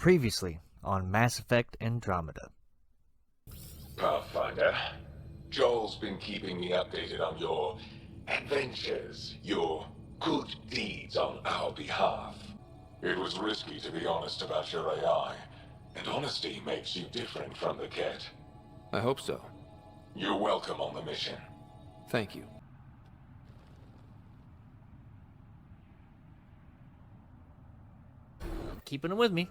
Previously on Mass Effect Andromeda. Pathfinder, Joel's been keeping me updated on your adventures, your good deeds on our behalf. It was risky, to be honest, about your AI, and honesty makes you different from the Ket. I hope so. You're welcome on the mission. Thank you. Keeping it with me.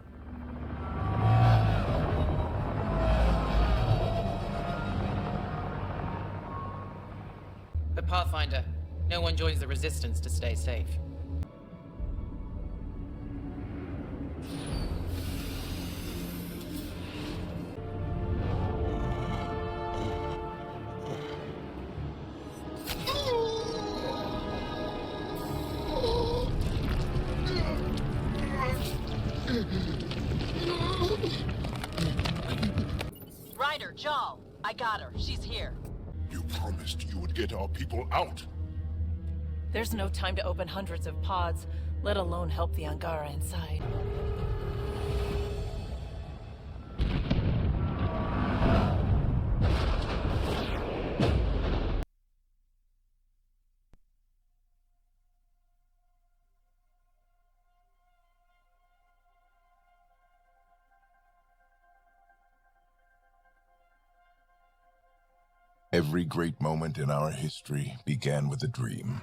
But Pathfinder, no one joins the Resistance to stay safe. Ryder, Jal, I got her. She's here. You promised you would get our people out. There's no time to open hundreds of pods, let alone help the Angara inside. Every great moment in our history began with a dream.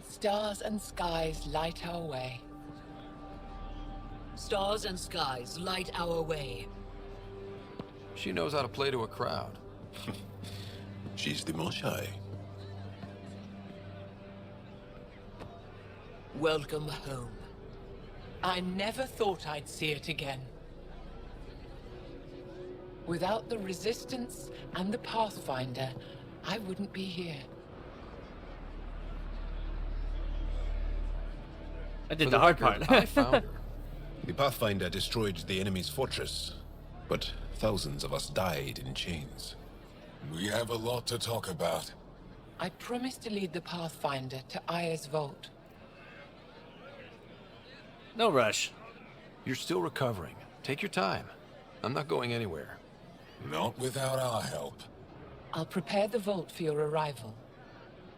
Stars and skies light our way. Stars and skies light our way. She knows how to play to a crowd. She's the Moshai. Welcome home. I never thought I'd see it again. Without the Resistance and the Pathfinder, I wouldn't be here. I did the hard part. I found her. The Pathfinder destroyed the enemy's fortress, but thousands of us died in chains. We have a lot to talk about. I promised to lead the Pathfinder to Aya's vault. No rush. You're still recovering. Take your time. I'm not going anywhere. Not without our help. I'll prepare the vault for your arrival.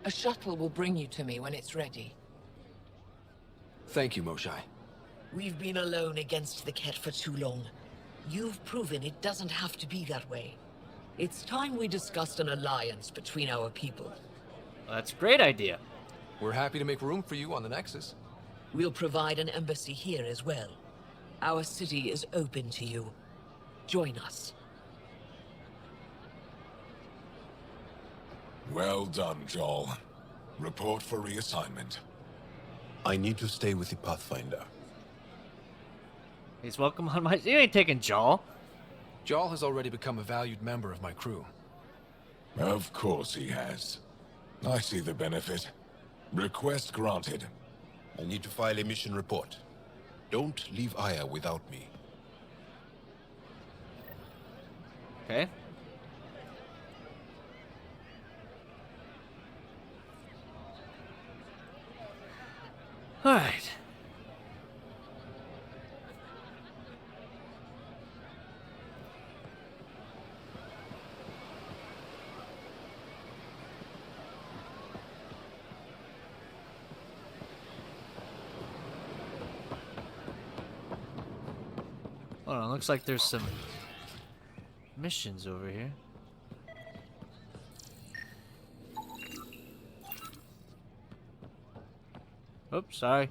A shuttle will bring you to me when it's ready. Thank you, Moshai. We've been alone against the Ket for too long. You've proven it doesn't have to be that way. It's time we discussed an alliance between our people. Well, that's a great idea. We're happy to make room for you on the Nexus. We'll provide an embassy here as well. Our city is open to you. Join us. Well done, Joel. Report for reassignment. I need to stay with the Pathfinder. He's welcome on my... You ain't taking Jaw. Jal has already become a valued member of my crew. Of course he has. I see the benefit. Request granted. I need to file a mission report. Don't leave Aya without me. Okay. Alright. Hold on, looks like there's some missions over here. Oops, sorry.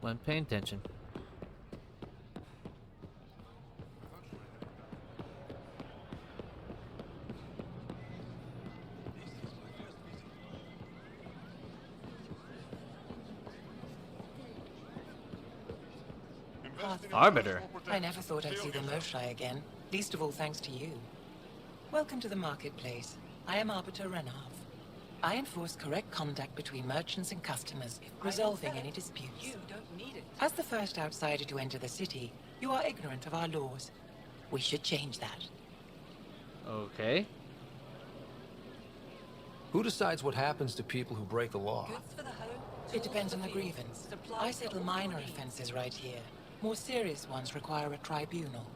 Wasn't paying attention. Arbiter. I never thought I'd see the Moshae again, least of all thanks to you. Welcome to the marketplace. I am Arbiter Renav. I enforce correct conduct between merchants and customers, resolving any disputes. You don't need it. As the first outsider to enter the city, you are ignorant of our laws. We should change that. Okay. Who decides what happens to people who break the law? Goods for the home. It depends on the grievance. I settle minor offenses right here. More serious ones require a tribunal.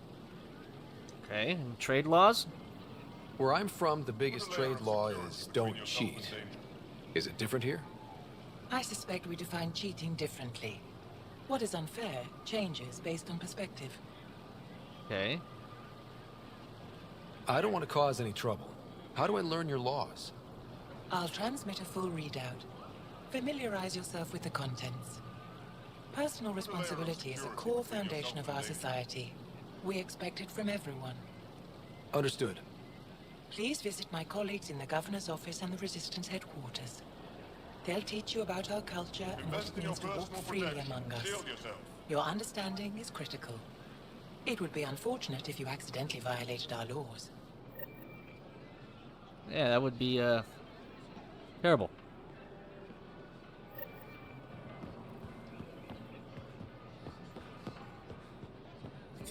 Okay, and trade laws? Where I'm from, the biggest trade law is don't cheat. Is it different here? I suspect we define cheating differently. What is unfair changes based on perspective. Okay. I don't want to cause any trouble. How do I learn your laws? I'll transmit a full readout. Familiarize yourself with the contents. Personal responsibility is a core foundation of our society. We expect it from everyone. Understood. Please visit my colleagues in the Governor's office and the Resistance headquarters. They'll teach you about our culture and what it means to walk freely among us. Your understanding is critical. It would be unfortunate if you accidentally violated our laws. Yeah, that would be, terrible.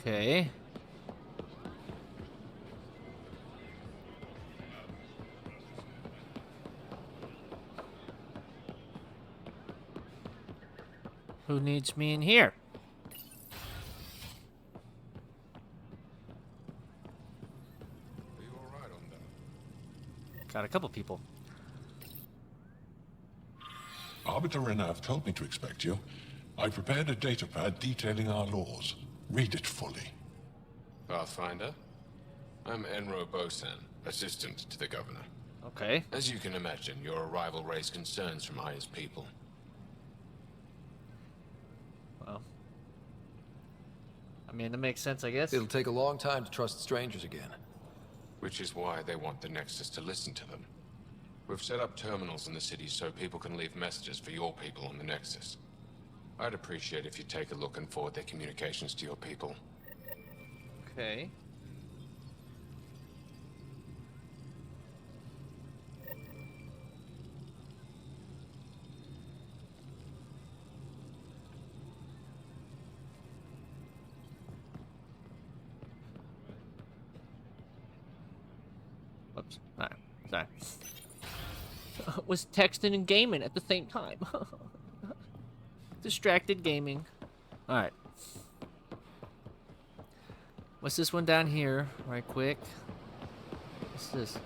Okay. Who needs me in here? Got a couple people. Arbiter Renav told me to expect you. I prepared a datapad detailing our laws. Read it fully. Pathfinder? I'm Enro Bosan, assistant to the governor. Okay. As you can imagine, your arrival raised concerns from Aya's people. Well, I mean, that makes sense, I guess. It'll take a long time to trust strangers again. Which is why they want the Nexus to listen to them. We've set up terminals in the city so people can leave messages for your people on the Nexus. I'd appreciate if you take a look and forward their communications to your people. Okay. Whoops. Alright. Sorry. Was texting and gaming at the same time. Distracted gaming. Alright. What's this one down here? Right quick. What's this?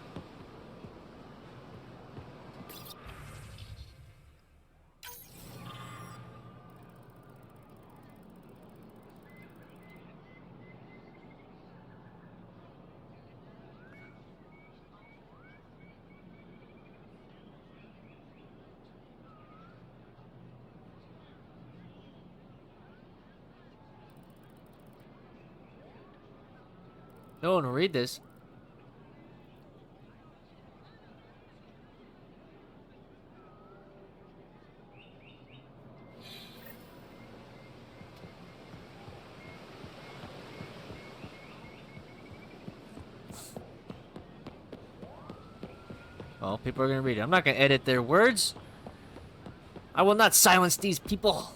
No one will read this. Well, people are gonna read it. I'm not gonna edit their words. I will not silence these people.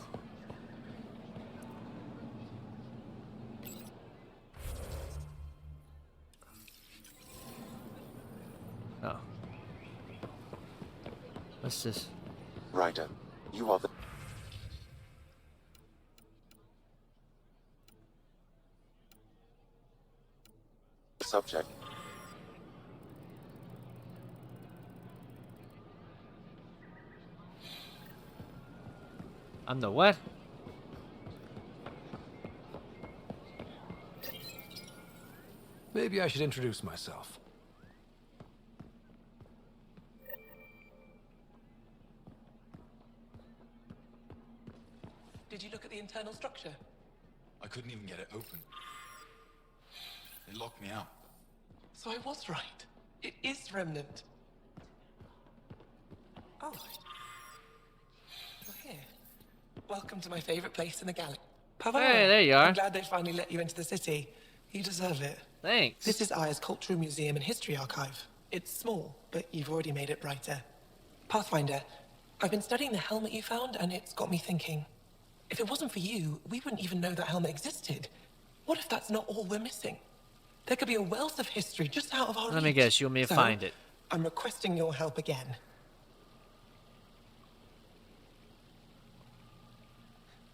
Oh. What's this? Ryder, you are the subject. I'm the what? Maybe I should introduce myself. Did you look at the internal structure? I couldn't even get it open. It locked me out. So I was right. It is Remnant. Oh. You're here. Welcome to my favorite place in the galaxy. Hey, there you are. I'm glad they finally let you into the city. You deserve it. Thanks. This is Aya's Cultural Museum and History Archive. It's small, but you've already made it brighter. Pathfinder, I've been studying the helmet you found, and it's got me thinking. If it wasn't for you, we wouldn't even know that helmet existed. What if that's not all we're missing? There could be a wealth of history just out of our Let me reach. guess, you want me to find it? I'm requesting your help again.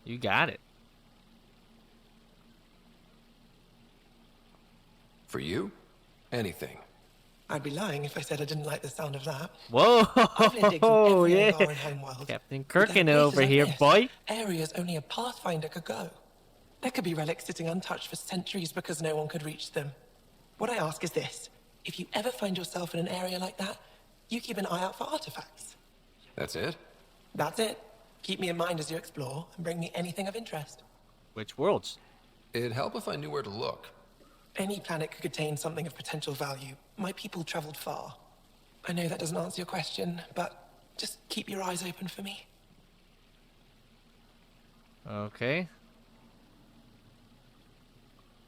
You got it. For you? Anything. I'd be lying if I said I didn't like the sound of that. Whoa, I've lived in every yeah. Angaran homeworld. Captain But there are Kirkin places over like here, this, boy. Areas only a Pathfinder could go. There could be relics sitting untouched for centuries because no one could reach them. What I ask is this. If you ever find yourself in an area like that, you keep an eye out for artifacts. That's it? That's it. Keep me in mind as you explore, and bring me anything of interest. Which worlds? It'd help if I knew where to look. Any planet could contain something of potential value. My people traveled far. I know that doesn't answer your question, but just keep your eyes open for me. Okay.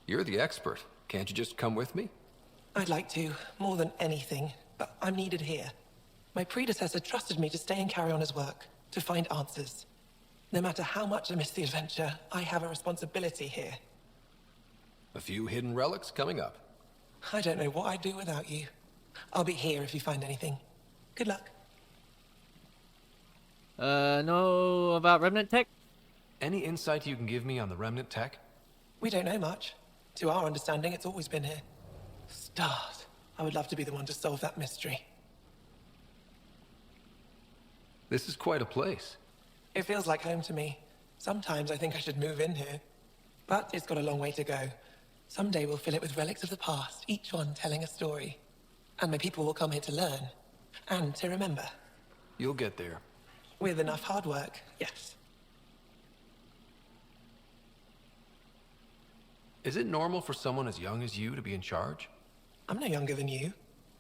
You're the expert. Can't you just come with me? I'd like to, more than anything, but I'm needed here. My predecessor trusted me to stay and carry on his work, to find answers. No matter how much I miss the adventure, I have a responsibility here. A few hidden relics coming up. I don't know what I'd do without you. I'll be here if you find anything. Good luck. Know about Remnant Tech? Any insight you can give me on the Remnant tech? We don't know much. To our understanding, it's always been here. Stars. I would love to be the one to solve that mystery. This is quite a place. It feels like home to me. Sometimes I think I should move in here. But it's got a long way to go. Someday we'll fill it with relics of the past, each one telling a story. And my people will come here to learn. And to remember. You'll get there. With enough hard work, yes. Is it normal for someone as young as you to be in charge? I'm no younger than you.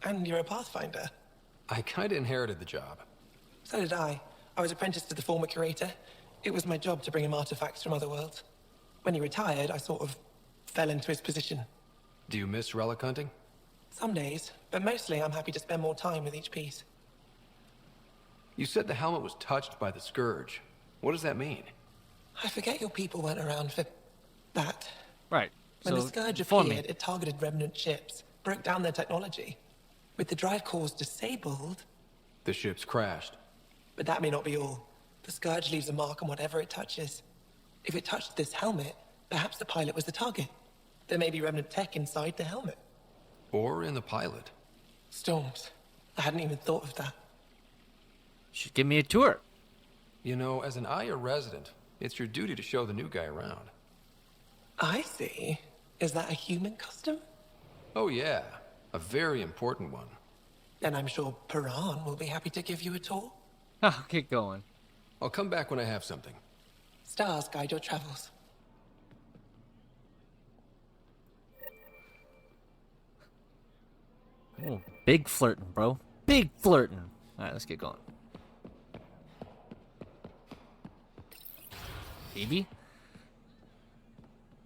And you're a Pathfinder. I kinda inherited the job. So did I. I was apprenticed to the former curator. It was my job to bring him artifacts from other worlds. When he retired, I sort of fell into his position. Do you miss relic hunting? Some days, but mostly I'm happy to spend more time with each piece. You said the helmet was touched by the Scourge. What does that mean? I forget your people weren't around for that. Right. When So, the Scourge inform me. appeared, it targeted Remnant ships, broke down their technology. With the drive cores disabled... The ships crashed. But that may not be all. The Scourge leaves a mark on whatever it touches. If it touched this helmet, perhaps the pilot was the target. There may be Remnant tech inside the helmet. Or in the pilot. Storms. I hadn't even thought of that. Should give me a tour. You know, as an Aya resident, it's your duty to show the new guy around. I see. Is that a human custom? Oh yeah, a very important one. Then I'm sure Piran will be happy to give you a tour. Oh, get going. I'll come back when I have something. Stars guide your travels. Oh, big flirting, bro. Big flirting. Alright, let's get going. Baby?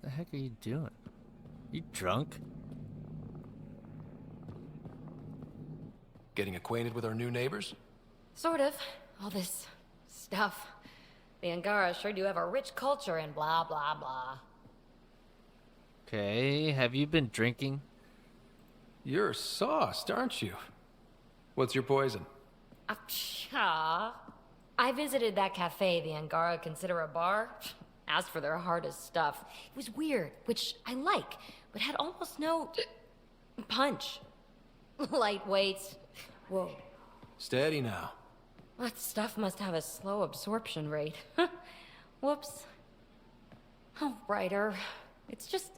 What the heck are you doing? You drunk? Getting acquainted with our new neighbors? Sort of. All this stuff. The Angara sure do have a rich culture and blah, blah, blah. Okay, have you been drinking? You're sauced, aren't you? What's your poison? I visited that cafe the Angara consider a bar. Asked for their hardest stuff. It was weird, which I like, but had almost no punch. Lightweight. Whoa. Steady now. That stuff must have a slow absorption rate. Whoops. Oh, Ryder. It's just...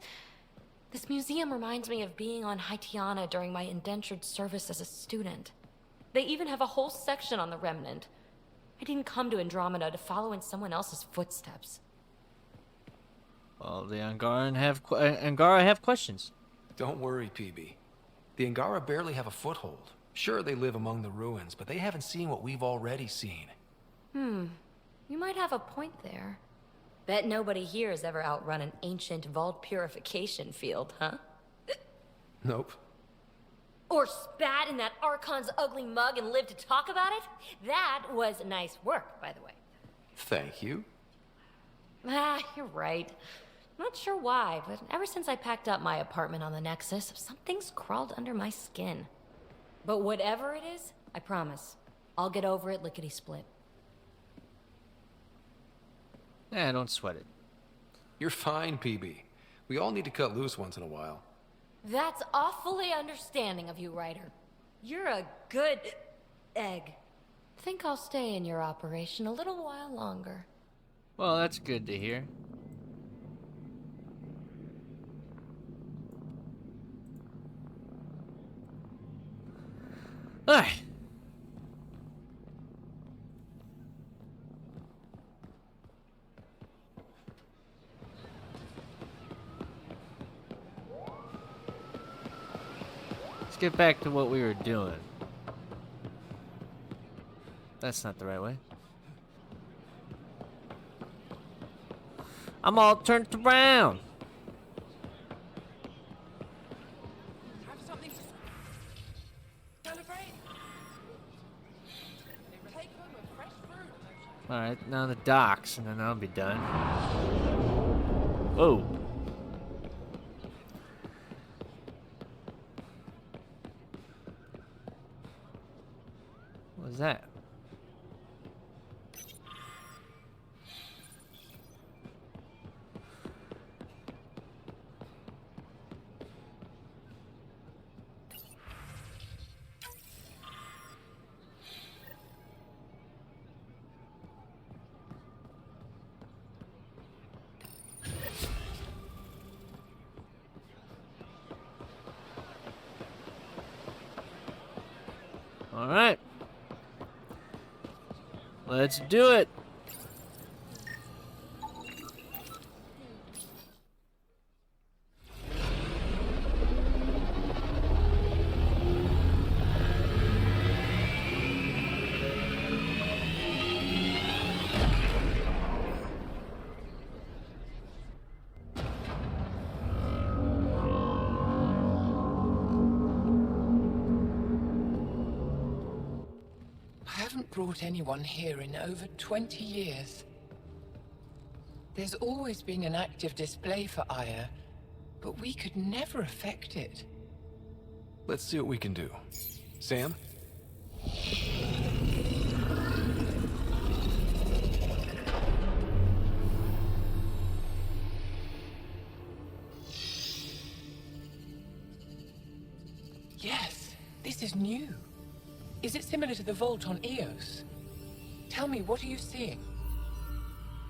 This museum reminds me of being on Haitiana during my indentured service as a student. They even have a whole section on the Remnant. I didn't come to Andromeda to follow in someone else's footsteps. Well, the Angara have questions. Don't worry, PB. The Angara barely have a foothold. Sure, they live among the ruins, but they haven't seen what we've already seen. You might have a point there. Bet nobody here has ever outrun an ancient vault purification field, huh? Nope. Or spat in that Archon's ugly mug and lived to talk about it? That was nice work, by the way. Thank you. Ah, you're right. Not sure why, but ever since I packed up my apartment on the Nexus, something's crawled under my skin. But whatever it is, I promise, I'll get over it lickety-split. Don't sweat it. You're fine, PB. We all need to cut loose once in a while. That's awfully understanding of you, Ryder. You're a good egg. Think I'll stay in your operation a little while longer. Well, that's good to hear. Alright. Let's get back to what we were doing. That's not the right way. I'm all turned around. Have something to celebrate. Take home a fresh fruit. Alright, now the docks, and then I'll be done. Whoa. What was that? All right. Let's do it. Brought anyone here in over 20 years. There's always been an active display for Aya, but we could never affect it. Let's see what we can do. Sam? Yes, this is new. Is it similar to the vault on Eos? Tell me, what are you seeing?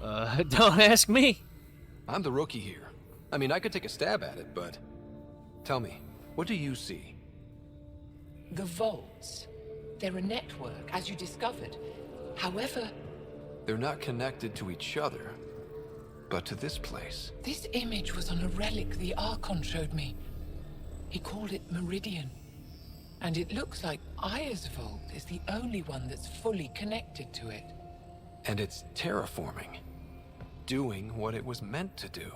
Don't ask me. I'm the rookie here. I mean, I could take a stab at it, but... Tell me, what do you see? The vaults. They're a network, as you discovered. However... They're not connected to each other, but to this place. This image was on a relic the Archon showed me. He called it Meridian. And it looks like Aya's vault is the only one that's fully connected to it. And it's terraforming. Doing what it was meant to do.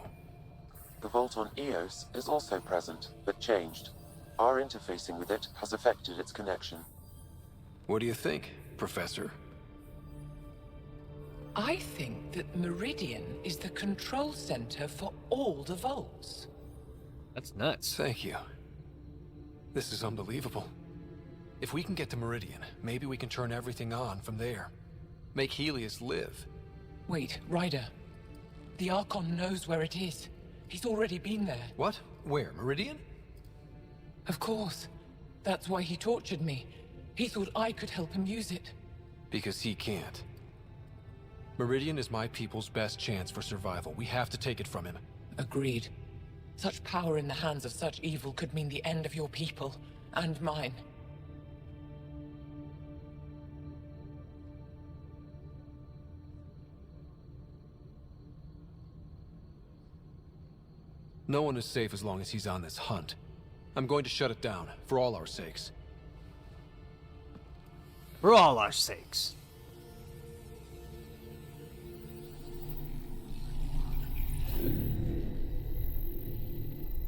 The vault on Eos is also present, but changed. Our interfacing with it has affected its connection. What do you think, Professor? I think that Meridian is the control center for all the vaults. That's nuts. Thank you. This is unbelievable. If we can get to Meridian, maybe we can turn everything on from there. Make Helios live. Wait, Ryder. The Archon knows where it is. He's already been there. What? Where? Meridian? Of course. That's why he tortured me. He thought I could help him use it. Because he can't. Meridian is my people's best chance for survival. We have to take it from him. Agreed. Such power in the hands of such evil could mean the end of your people, and mine. No one is safe as long as he's on this hunt. I'm going to shut it down, for all our sakes. For all our sakes.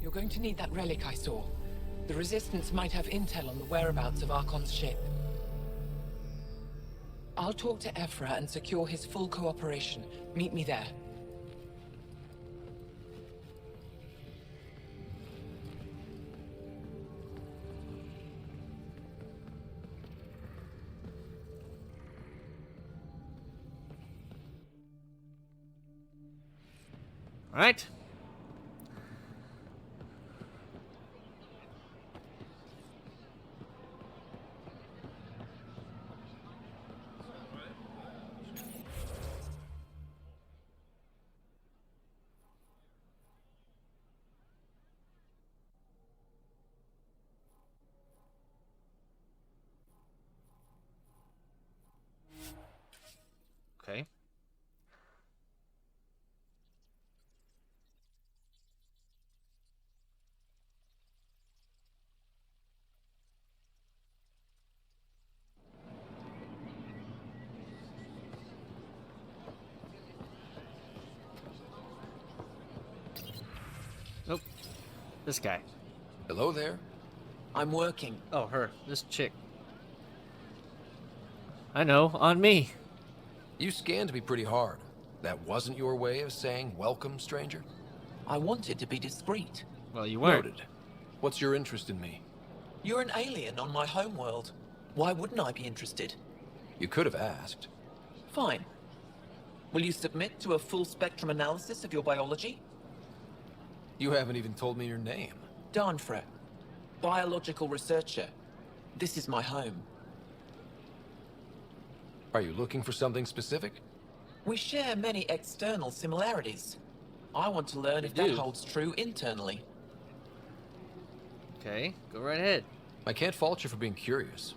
You're going to need that relic I saw. The Resistance might have intel on the whereabouts of Archon's ship. I'll talk to Ephra and secure his full cooperation. Meet me there. All right. Okay. Nope. This guy. Hello there. I'm working. Oh, her. This chick. I know. On me. You scanned me pretty hard. That wasn't your way of saying welcome, stranger? I wanted to be discreet. Well, you weren't. Noted. What's your interest in me? You're an alien on my homeworld. Why wouldn't I be interested? You could have asked. Fine. Will you submit to a full spectrum analysis of your biology? You haven't even told me your name. Darnfra. Biological researcher. This is my home. Are you looking for something specific? We share many external similarities. I want to learn if that holds true internally. Okay, go right ahead. I can't fault you for being curious.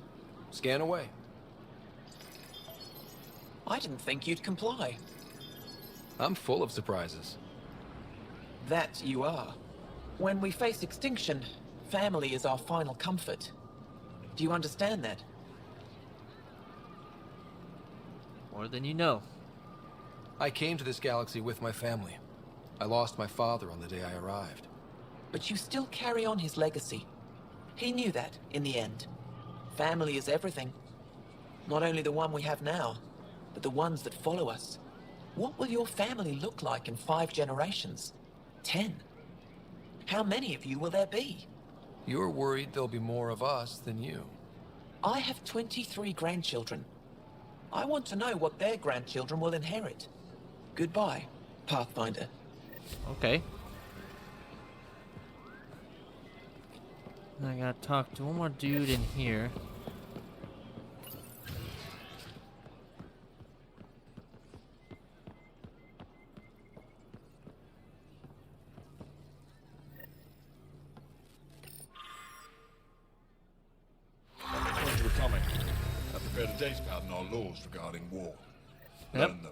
Scan away. I didn't think you'd comply. I'm full of surprises. That you are. When we face extinction, family is our final comfort. Do you understand that? More than you know. I came to this galaxy with my family. I lost my father on the day I arrived. But you still carry on his legacy. He knew that, in the end. Family is everything. Not only the one we have now, but the ones that follow us. What will your family look like in 5 generations? 10? How many of you will there be? You're worried there'll be more of us than you. I have 23 grandchildren. I want to know what their grandchildren will inherit. Goodbye, Pathfinder. Okay. I gotta talk to one more dude in here. According to the comic, I prepared a data pad on our laws regarding war. Yep. Learn them.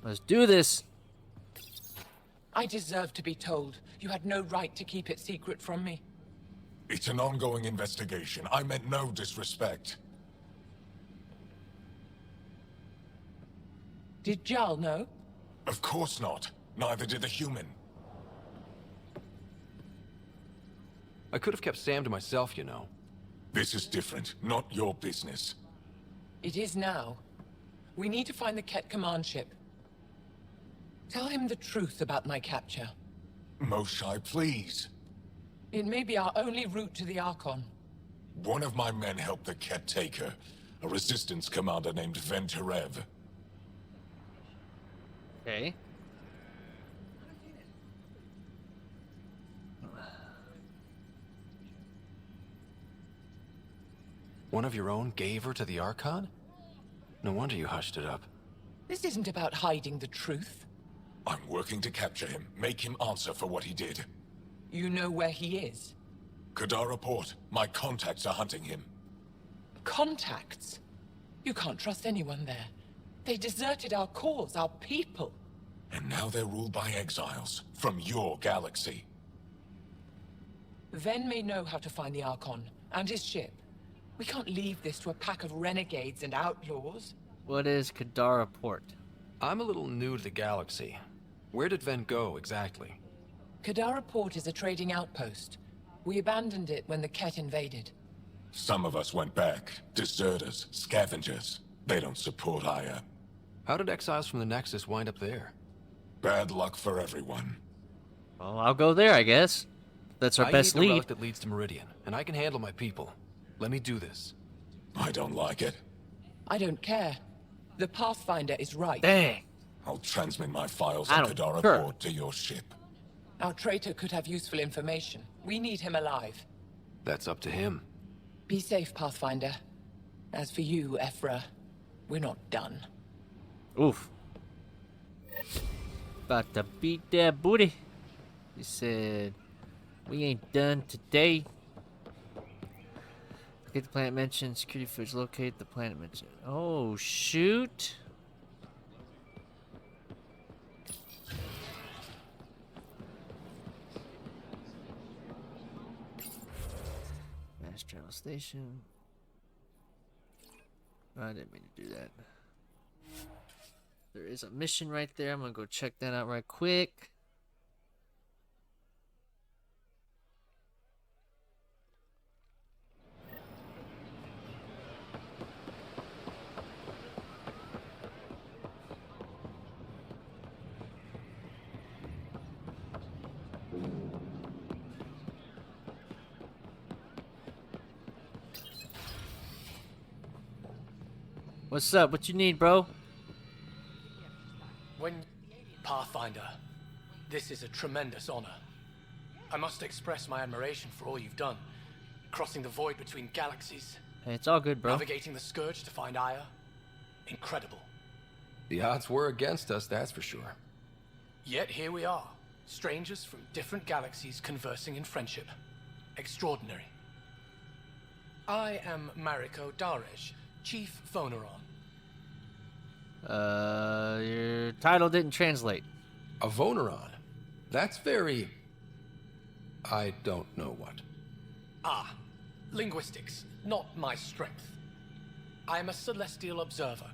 Let's do this. I deserve to be told. You had no right to keep it secret from me. It's an ongoing investigation. I meant no disrespect. Did Jarl know? Of course not. Neither did the human. I could have kept Sam to myself, you know. This is different. Not your business. It is now. We need to find the Ket command ship. Tell him the truth about my capture. Moshai, please. It may be our only route to the Archon. One of my men helped the Ket take her. A resistance commander named Venterev. Okay. One of your own gave her to the Archon? No wonder you hushed it up. This isn't about hiding the truth. I'm working to capture him, make him answer for what he did. You know where he is? Kandara Port. My contacts are hunting him. Contacts? You can't trust anyone there. They deserted our cause, our people. And now they're ruled by exiles from your galaxy. Ven may know how to find the Archon and his ship. We can't leave this to a pack of renegades and outlaws. What is Kandara Port? I'm a little new to the galaxy. Where did Ven go, exactly? Kandara Port is a trading outpost. We abandoned it when the Ket invaded. Some of us went back. Deserters, scavengers. They don't support Aya. How did exiles from the Nexus wind up there? Bad luck for everyone. Well, I'll go there, I guess. That's our best I need the lead. relic that leads to Meridian, and I can handle my people. Let me do this. I don't like it. I don't care. The Pathfinder is right. Dang. I'll transmit my files I on don't Kandara care. Port to your ship. Our traitor could have useful information. We need him alive. That's up to him. Be safe, Pathfinder. As for you, Ephra, we're not done. Oof. About to beat that booty. He said, we ain't done today. Locate the planet mentioned. Security footage. Locate the planet mentioned. Oh, shoot. Mass travel station. I didn't mean to do that. There is a mission right there. I'm gonna go check that out right quick. What's up? What you need, bro? Pathfinder, this is a tremendous honor. I must express my admiration for all you've done. Crossing the void between galaxies. Hey, it's all good, bro. Navigating the Scourge to find Aya. Incredible. The odds were against us, that's for sure. Yet here we are. Strangers from different galaxies conversing in friendship. Extraordinary. I am Mariko Darej, Chief Phoneron. Your title didn't translate. A Voneron? That's very... I don't know what. Ah, linguistics, not my strength. I am a celestial observer,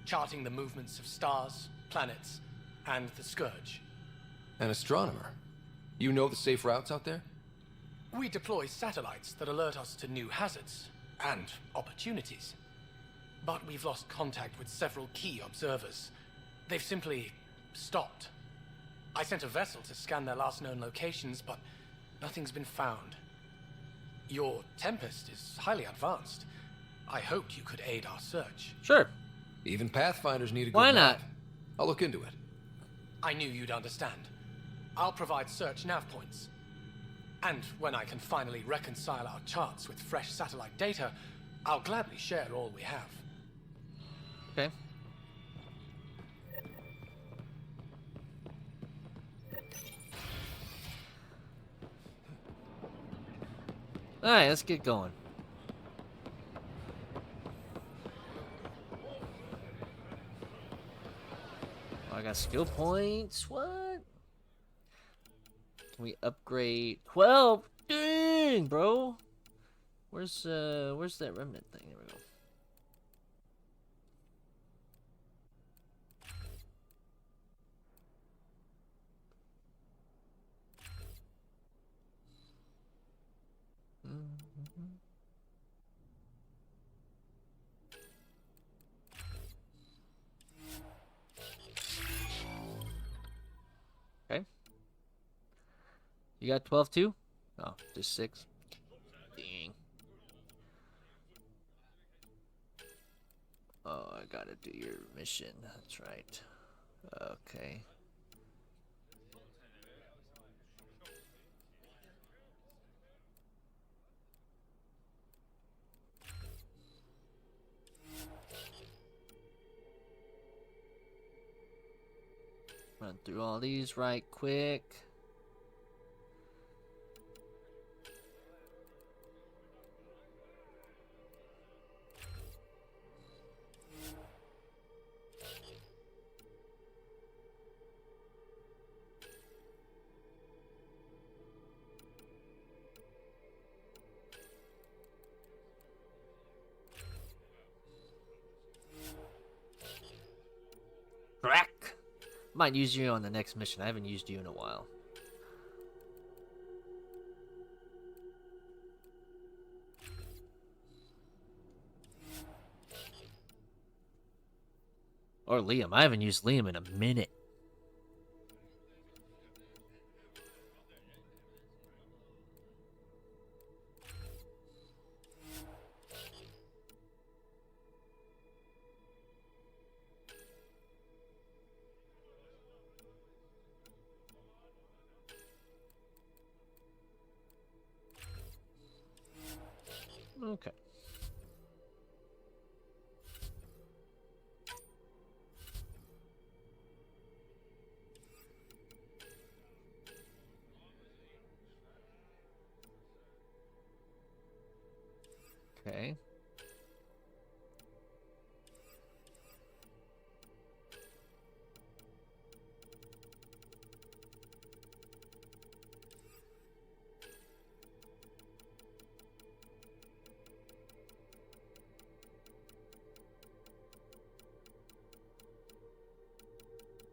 charting the movements of stars, planets, and the Scourge. An astronomer? You know the safe routes out there? We deploy satellites that alert us to new hazards and opportunities. But we've lost contact with several key observers. They've simply stopped. I sent a vessel to scan their last known locations, but nothing's been found. Your Tempest is highly advanced. I hoped you could aid our search. Sure. Even Pathfinders need a good Why map. not? I'll look into it. I knew you'd understand. I'll provide search nav points. And when I can finally reconcile our charts with fresh satellite data, I'll gladly share all we have. Okay. Alright, let's get going. Oh, I got skill points. What? Can we upgrade 12? Dang, bro. Where's that remnant thing? There we go. Okay. You got 12 too? Oh, just 6. Dang. Oh, I gotta do your mission. That's right. Okay. Run through all these right quick. Crack! Might use you on the next mission. I haven't used you in a while. Or Liam. I haven't used Liam in a minute. Okay. Okay.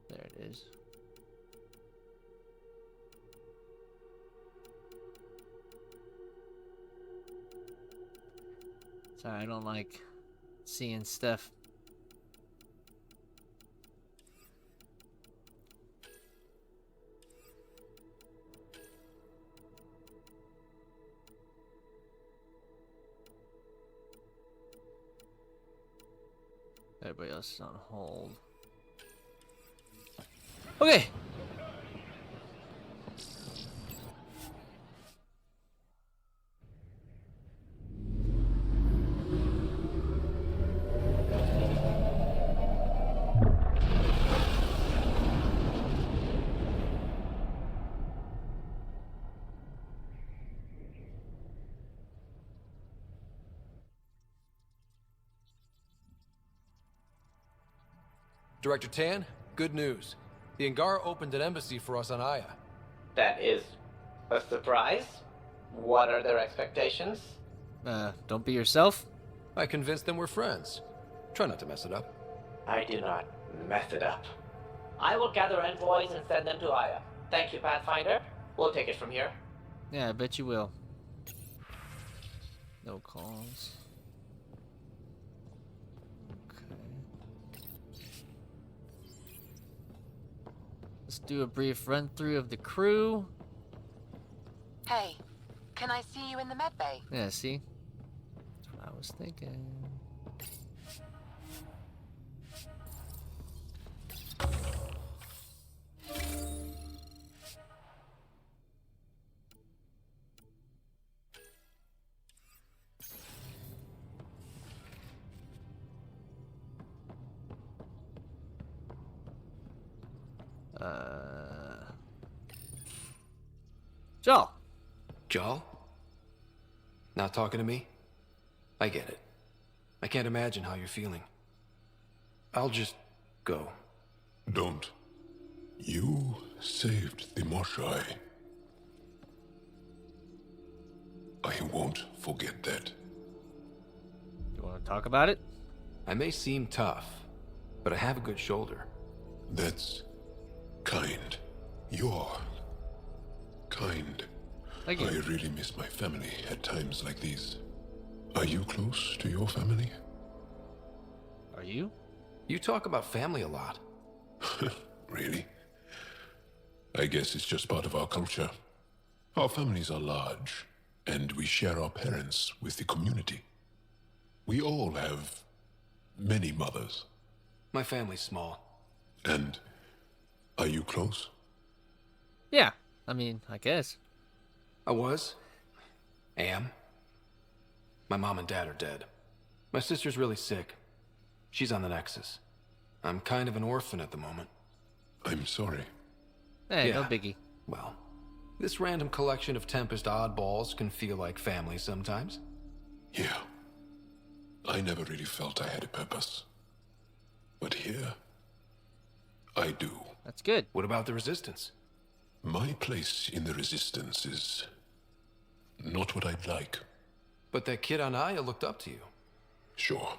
There it is. Sorry, I don't like seeing stuff. Everybody else is on hold. Okay. Director Tan, good news. The Angara opened an embassy for us on Aya. That is a surprise. What are their expectations? Don't be yourself. I convinced them we're friends. Try not to mess it up. I do not mess it up. I will gather envoys and send them to Aya. Thank you, Pathfinder. We'll take it from here. Yeah, I bet you will. No calls. Let's do a brief run through of the crew. Hey, can I see you in the med bay? Yeah, see? That's what I was thinking. Joel. Joel? Not talking to me? I get it. I can't imagine how you're feeling. I'll just go. Don't. You saved the Moshai. I won't forget that. You want to talk about it? I may seem tough, but I have a good shoulder. That's kind. You're kind. I really miss my family at times like these. Are you close to your family? Are you? You talk about family a lot. Really? I guess it's just part of our culture. Our families are large, and we share our parents with the community. We all have many mothers. My family's small. And are you close? Yeah, I mean, I guess. I was. Am. My mom and dad are dead. My sister's really sick. She's on the Nexus. I'm kind of an orphan at the moment. I'm sorry. Hey, no biggie. Well, this random collection of Tempest oddballs can feel like family sometimes. Yeah. I never really felt I had a purpose. But here, I do. That's good. What about the Resistance? My place in the Resistance is not what I'd like. But that kid on Aya looked up to you. Sure.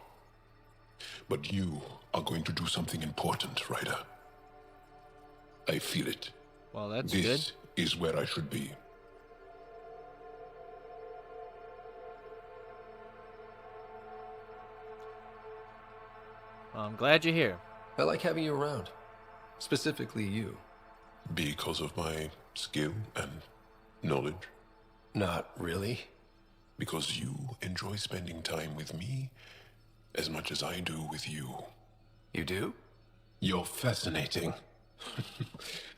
But you are going to do something important, Ryder. I feel it. Well, that's good. This is where I should be. Well, I'm glad you're here. I like having you around. Specifically you. Because of my skill and knowledge? Not really. Because you enjoy spending time with me as much as I do with you. You do? You're fascinating.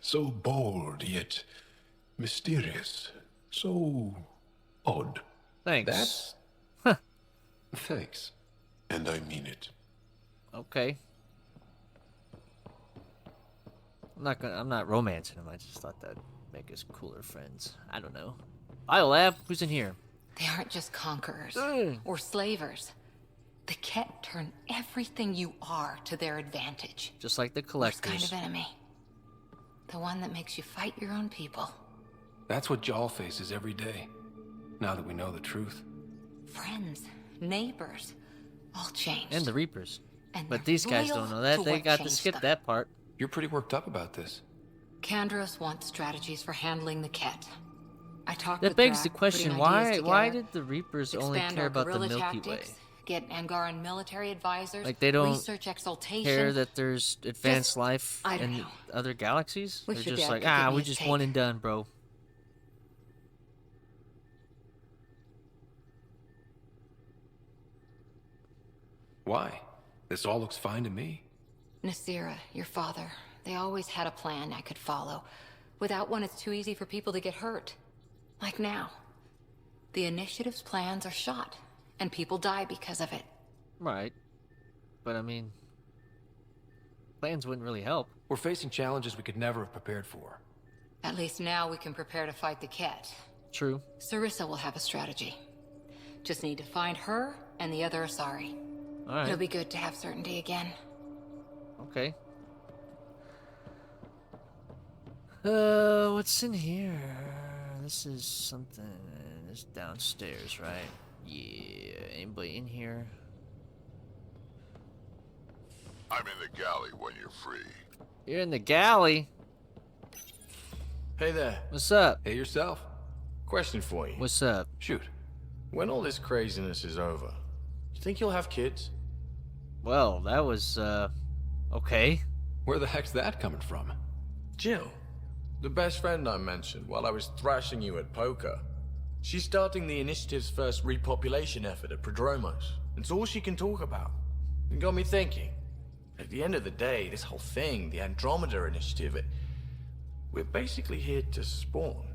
So bold, yet mysterious. So odd. Thanks. Thanks. And I mean it. Okay. I'm not romancing him. I just thought that'd make us cooler friends. I don't know. Biolab, who's in here? They aren't just conquerors or slavers. The Ket turn everything you are to their advantage. Just like the Worst collectors. kind of enemy. The one that makes you fight your own people. That's what Jaal faces every day. Now that we know the truth. Friends, neighbors, all changed. And the Reapers. And But these guys loyal don't know that. to They what got to changed skip them. that part. You're pretty worked up about this. Kandros wants strategies for handling the Ket. I talked That with begs the Drac, question, putting why ideas why together, did the Reapers only expand care our about the guerrilla Milky Way? tactics, get Angaran military advisors, Like they don't research exaltation. care that there's advanced Just- life I don't in know. other galaxies? Wish They're your just dad like, could give me we his just take. one and done, bro. Why? This all looks fine to me. Nasira, your father, they always had a plan I could follow. Without one, it's too easy for people to get hurt. Like now. The Initiative's plans are shot, and people die because of it. Right. But I mean, plans wouldn't really help. We're facing challenges we could never have prepared for. At least now we can prepare to fight the Ket. True. Sarissa will have a strategy. Just need to find her and the other Asari. Alright. It'll be good to have certainty again. Okay. What's in here? This is something. It's downstairs, right? Yeah. Anybody in here? I'm in the galley when you're free. You're in the galley. Hey there. What's up? Hey yourself. Question for you. What's up? Shoot. When all this craziness is over, you think you'll have kids? Well, that was, okay. Where the heck's that coming from? Jill, the best friend I mentioned while I was thrashing you at poker. She's starting the Initiative's first repopulation effort at Prodromos. It's all she can talk about. It got me thinking. At the end of the day, this whole thing, the Andromeda Initiative, we're basically here to spawn.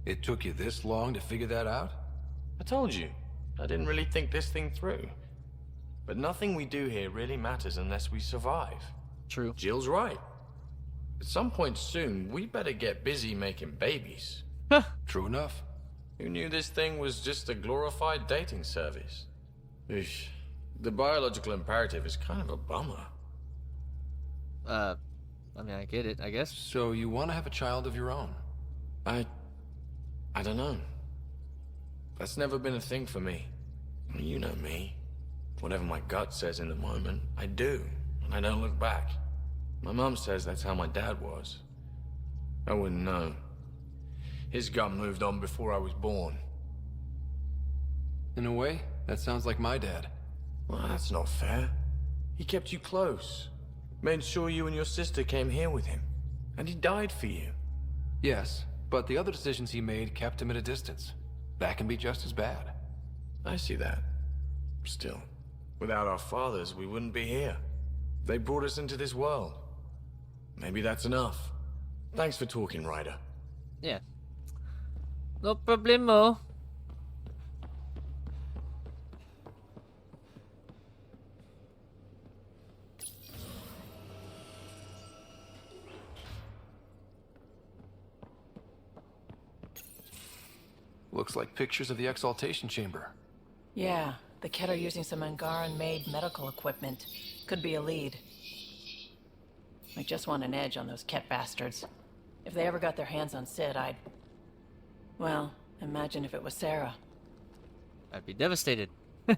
It took you this long to figure that out? I told you, I didn't really think this thing through. But nothing we do here really matters unless we survive. True. Jill's right. At some point soon, we better get busy making babies. True enough. Who knew this thing was just a glorified dating service? Eesh. The biological imperative is kind of a bummer. I mean, I get it, I guess. So you want to have a child of your own? I don't know. That's never been a thing for me. You know me. Whatever my gut says in the moment, I do, and I don't look back. My mom says that's how my dad was. I wouldn't know. His gut moved on before I was born. In a way, that sounds like my dad. Well, that's not fair. He kept you close. Made sure you and your sister came here with him. And he died for you. Yes, but the other decisions he made kept him at a distance. That can be just as bad. I see that. Still, without our fathers, we wouldn't be here. They brought us into this world. Maybe that's enough. Thanks for talking, Ryder. Yeah. No problemo. Looks like pictures of the exaltation chamber. Yeah, the Ket are using some Angaran-made medical equipment. Could be a lead. I just want an edge on those Ket bastards. If they ever got their hands on Sid, I'd... Well, imagine if it was Sarah. I'd be devastated.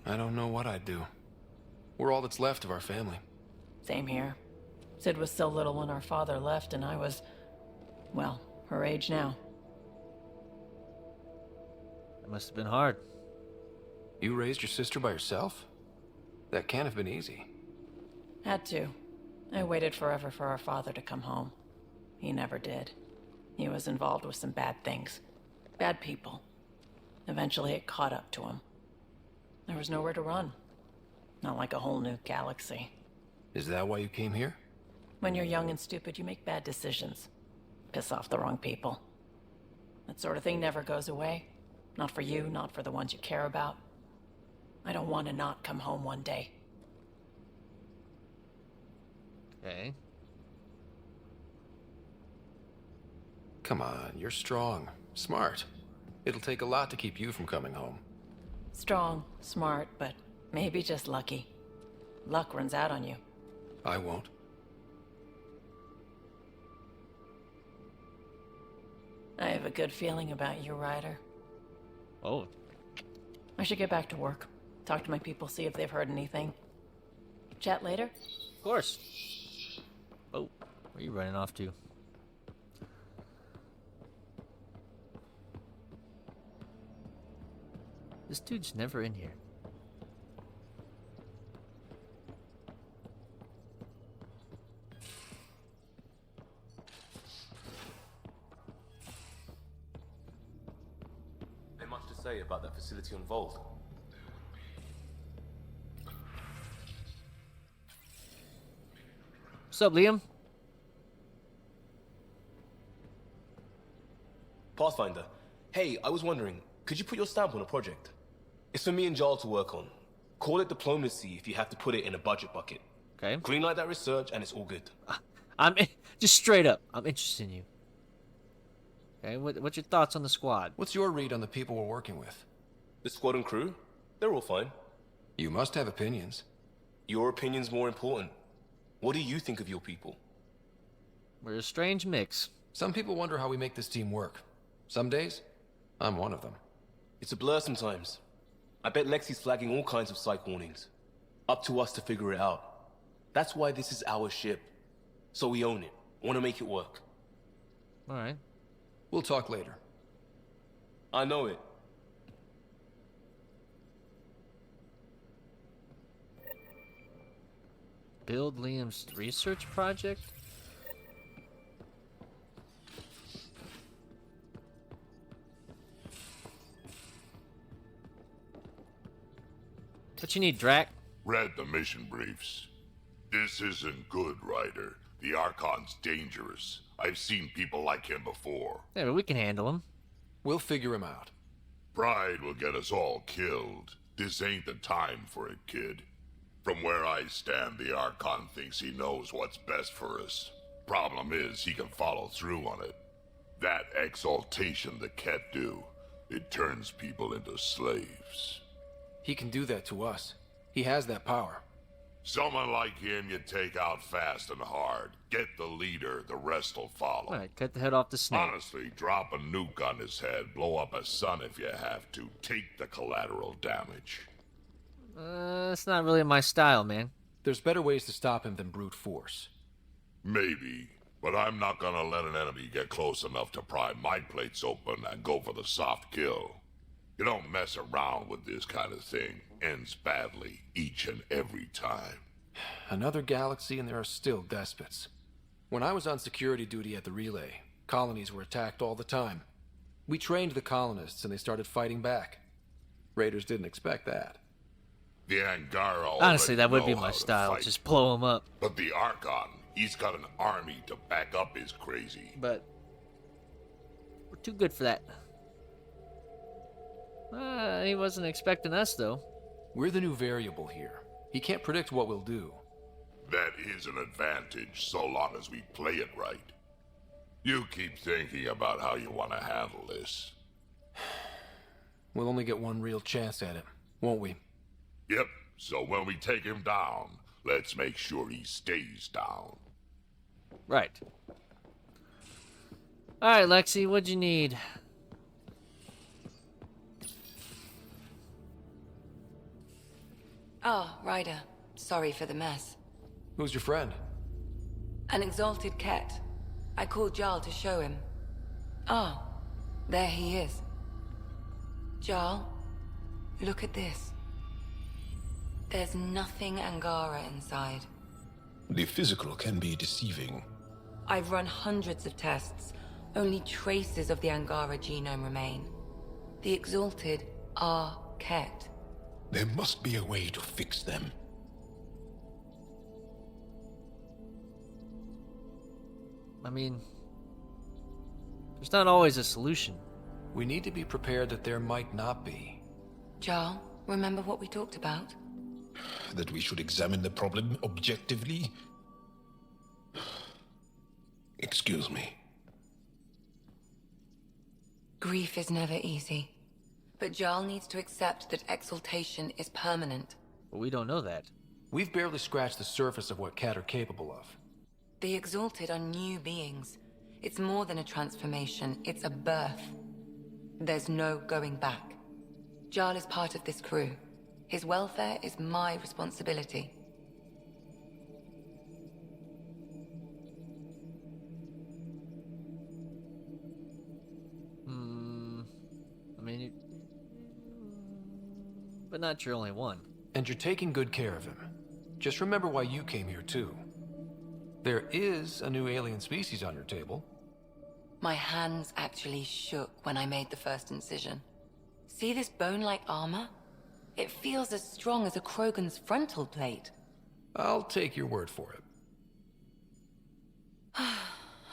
I don't know what I'd do. We're all that's left of our family. Same here. Sid was so little when our father left, and I was... well, her age now. That must have been hard. You raised your sister by yourself? That can't have been easy. Had to. I waited forever for our father to come home. He never did. He was involved with some bad things. Bad people. Eventually it caught up to him. There was nowhere to run. Not like a whole new galaxy. Is that why you came here? When you're young and stupid, you make bad decisions. Piss off the wrong people. That sort of thing never goes away. Not for you, not for the ones you care about. I don't want to not come home one day. Okay. Come on, you're strong, smart. It'll take a lot to keep you from coming home. Strong, smart, but maybe just lucky. Luck runs out on you. I won't. I have a good feeling about you, Ryder. Oh. I should get back to work. Talk to my people, see if they've heard anything. Chat later? Of course. Oh, where are you running off to? This dude's never in here. Not much to say about that facility on Vault. What's up, Liam? Pathfinder. Hey, I was wondering, could you put your stamp on a project? It's for me and Jarl to work on. Call it diplomacy if you have to put it in a budget bucket. Okay. Greenlight that research and it's all good. Just straight up, I'm interested in you. Okay, what's your thoughts on the squad? What's your read on the people we're working with? The squad and crew? They're all fine. You must have opinions. Your opinion's more important. What do you think of your people? We're a strange mix. Some people wonder how we make this team work. Some days, I'm one of them. It's a blur sometimes. I bet Lexi's flagging all kinds of psych warnings. Up to us to figure it out. That's why this is our ship. So we own it. Want to make it work. Alright. We'll talk later. I know it. Build Liam's research project? What you need, Drac? Read the mission briefs. This isn't good, Ryder. The Archon's dangerous. I've seen people like him before. Yeah, but we can handle him. We'll figure him out. Pride will get us all killed. This ain't the time for it, kid. From where I stand, the Archon thinks he knows what's best for us. Problem is, he can follow through on it. That exaltation the Ket do, it turns people into slaves. He can do that to us. He has that power. Someone like him you take out fast and hard. Get the leader, the rest will follow. Alright, cut the head off the snake. Honestly, drop a nuke on his head, blow up a sun if you have to. Take the collateral damage. It's not really my style, man. There's better ways to stop him than brute force. Maybe, but I'm not gonna let an enemy get close enough to pry my plates open and go for the soft kill. You don't mess around with this kind of thing. Ends badly, each and every time. Another galaxy and there are still despots. When I was on security duty at the relay, colonies were attacked all the time. We trained the colonists and they started fighting back. Raiders didn't expect that. The Angara Honestly, that would be know my how to style. fight. Just blow him up. But the Archon, he's got an army to back up his crazy. But we're too good for that. He wasn't expecting us, though. We're the new variable here. He can't predict what we'll do. That is an advantage, so long as we play it right. You keep thinking about how you want to handle this. We'll only get one real chance at it, won't we? Yep, so when we take him down, let's make sure he stays down. Right. Alright, Lexi, what'd you need? Oh, Ryder. Sorry for the mess. Who's your friend? An exalted cat. I called Jarl to show him. Oh, there he is. Jarl, look at this. There's nothing Angara inside. The physical can be deceiving. I've run hundreds of tests. Only traces of the Angara genome remain. The exalted are Ket. There must be a way to fix them. I mean, there's not always a solution. We need to be prepared that there might not be. Jarl, remember what we talked about? That we should examine the problem objectively? Excuse me. Grief is never easy. But Jarl needs to accept that exaltation is permanent. But we don't know that. We've barely scratched the surface of what Cat are capable of. The exalted are new beings. It's more than a transformation, it's a birth. There's no going back. Jarl is part of this crew. His welfare is my responsibility. I mean, but not your only one. And you're taking good care of him. Just remember why you came here, too. There is a new alien species on your table. My hands actually shook when I made the first incision. See this bone-like armor? It feels as strong as a Krogan's frontal plate. I'll take your word for it.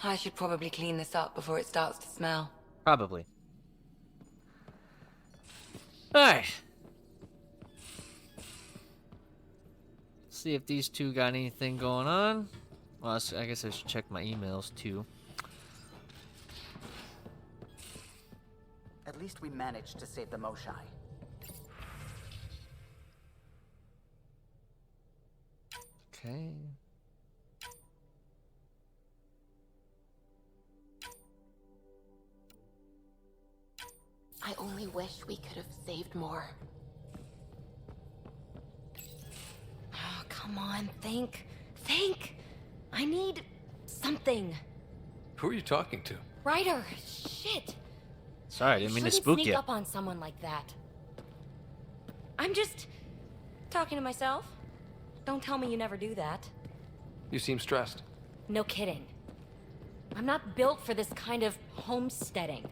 I should probably clean this up before it starts to smell. Probably. Alright. See if these two got anything going on. Well, I guess I should check my emails too. At least we managed to save the Moshai. Okay. I only wish we could have saved more. Oh, come on, think. Think! I need something. Who are you talking to? Ryder, shit. Sorry, I didn't mean to spook sneak you. up on someone like that. I'm just talking to myself. Don't tell me you never do that. You seem stressed. No kidding. I'm not built for this kind of homesteading.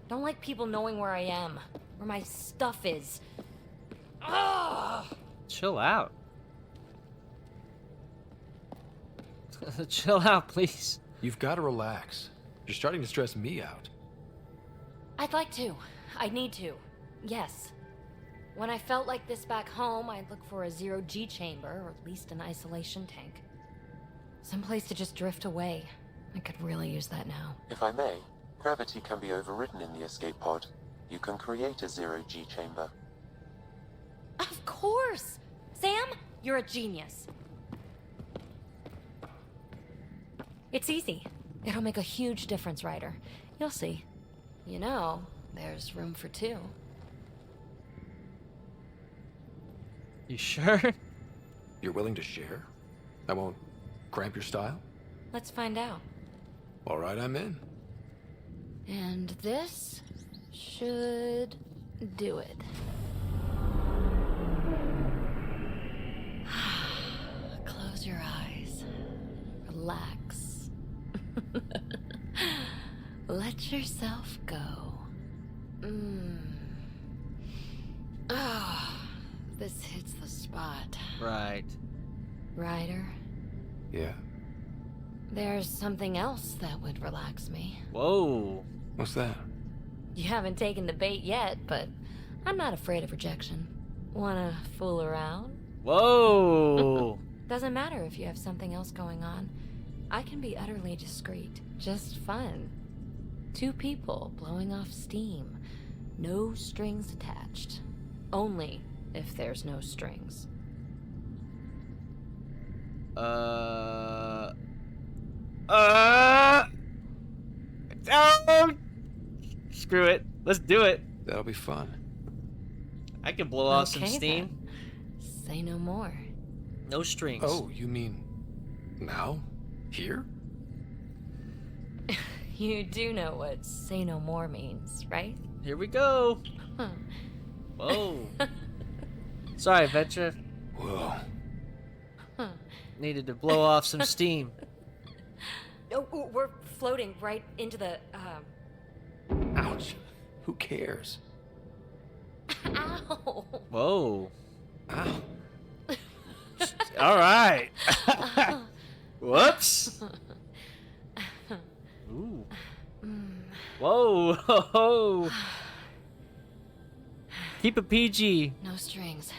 Don't like people knowing where I am, where my stuff is. Ugh! Chill out. Chill out, please. You've got to relax. You're starting to stress me out. I'd like to. I need to. Yes. When I felt like this back home, I'd look for a zero-G chamber, or at least an isolation tank. Someplace to just drift away. I could really use that now. If I may, gravity can be overridden in the escape pod. You can create a zero-G chamber. Of course! Sam, you're a genius. It's easy. It'll make a huge difference, Ryder. You'll see. You know, there's room for two. You sure? You're willing to share? I won't cramp your style? Let's find out. All right, I'm in. And this should do it. Close your eyes. Relax. Let yourself go. Ah, this hits the spot. Right. Ryder, Yeah. there's something else that would relax me. Whoa. What's that? You haven't taken the bait yet, but I'm not afraid of rejection. Wanna fool around? Whoa. Doesn't matter if you have something else going on. I can be utterly discreet. Just fun. Two people blowing off steam. No strings attached. Only if there's no strings. Oh, screw it. Let's do it. That'll be fun. I can blow off some Okay, steam. then. Say no more. No strings. Oh, you mean now? Here? You do know what say no more means, right? Here we go. Huh. Whoa. Sorry, Vetra. Whoa. Huh. Needed to blow off some steam. Oh, we're floating right into the, Ouch. Who cares? Ow! Whoa. Ow. All right. Whoops. Ooh. Whoa. Whoa. Keep it PG. No strings.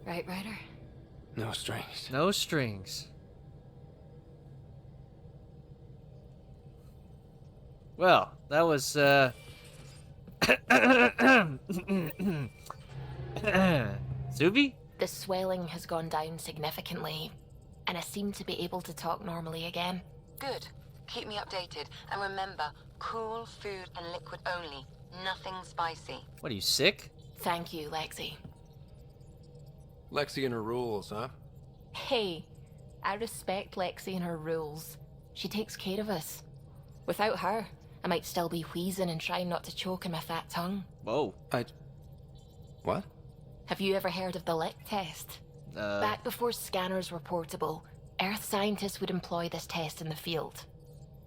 Right, Ryder? No strings. No strings. Well, that was, Zuby? The swelling has gone down significantly, and I seem to be able to talk normally again. Good. Keep me updated. And remember, cool food and liquid only. Nothing spicy. What, are you sick? Thank you, Lexi. Lexi and her rules, huh? Hey, I respect Lexi and her rules. She takes care of us. Without her, I might still be wheezing and trying not to choke on my fat tongue. Whoa. What? Have you ever heard of the lick test? Back before scanners were portable, Earth scientists would employ this test in the field.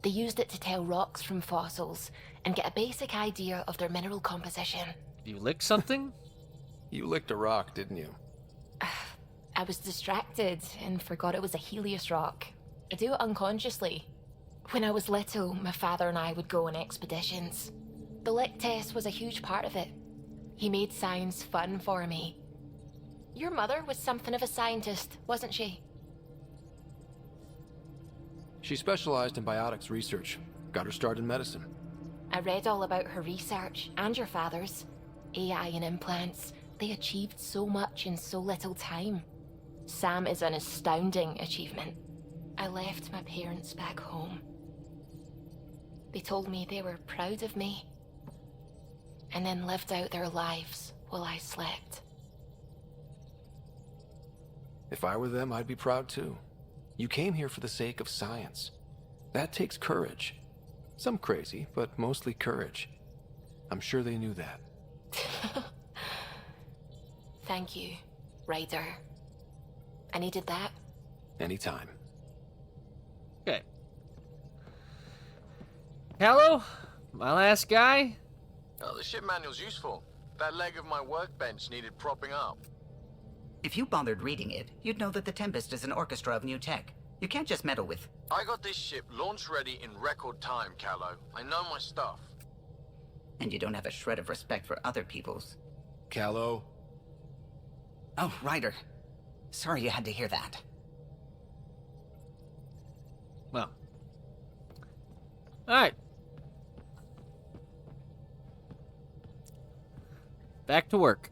They used it to tell rocks from fossils and get a basic idea of their mineral composition. You licked something? You licked a rock, didn't you? I was distracted and forgot it was a Helios rock. I do it unconsciously. When I was little, my father and I would go on expeditions. The lick test was a huge part of it. He made science fun for me. Your mother was something of a scientist, wasn't she? She specialized in biotics research. Got her start in medicine. I read all about her research, and your father's. AI and implants. They achieved so much in so little time. Sam is an astounding achievement. I left my parents back home. They told me they were proud of me, and then lived out their lives while I slept. If I were them, I'd be proud too. You came here for the sake of science. That takes courage. Some crazy, but mostly courage. I'm sure they knew that. Thank you, Ryder. I needed that. Anytime. Okay. Hello? My last guy? Oh, the ship manual's useful. That leg of my workbench needed propping up. If you bothered reading it, you'd know that the Tempest is an orchestra of new tech. You can't just meddle with... I got this ship launch ready in record time, Callow. I know my stuff. And you don't have a shred of respect for other people's. Callow. Oh, Ryder. Sorry you had to hear that. Well. Alright. Back to work.